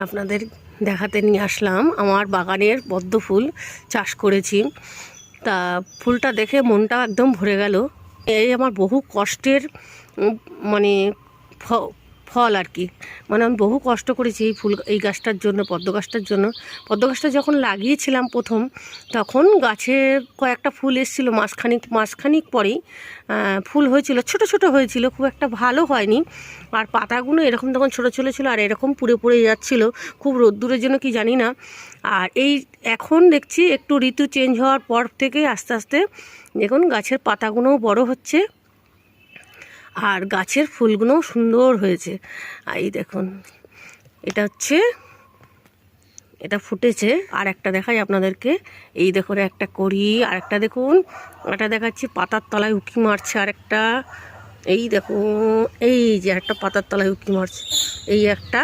আপনাদের দেখাতে নিয়ে আসলাম আমার বাগানের পদ্ম ফুল চাষ করেছি। তা ফুলটা দেখে মনটা একদম ভরে গেল। এই আমার বহু কষ্টের মানে ফল আর কি। মানে আমি বহু কষ্ট করেছি এই গাছটার জন্য, পদ্ম গাছটার জন্য। পদ্ম গাছটা যখন লাগিয়েছিলাম প্রথম, তখন গাছে কয়েকটা ফুল এসেছিল, মাসখানিক পরেই ফুল হয়েছিল, ছোট ছোট হয়েছিল, খুব একটা ভালো হয়নি। আর পাতাগুলো এরকম তখন ছোটো ছোটো ছিল, আর এরকম পুড়ে পুড়ে যাচ্ছিলো, খুব রোদ্দুরের জন্য কি জানি না। আর এই এখন দেখছি একটু ঋতু চেঞ্জ হওয়ার পর থেকে আস্তে আস্তে দেখুন গাছের পাতাগুলোও বড় হচ্ছে, আর গাছের ফুলগুলোও সুন্দর হয়েছে। এই দেখুন, এটা ফুটেছে। আর একটা দেখাই আপনাদেরকে, এই দেখুন একটা করি, আর একটা দেখুন, এটা দেখাচ্ছি পাতার তলায় উঁকি মারছে আরেকটা। এই দেখুন, এই যে একটা পাতার তলায় উঁকি মারছে, এই একটা।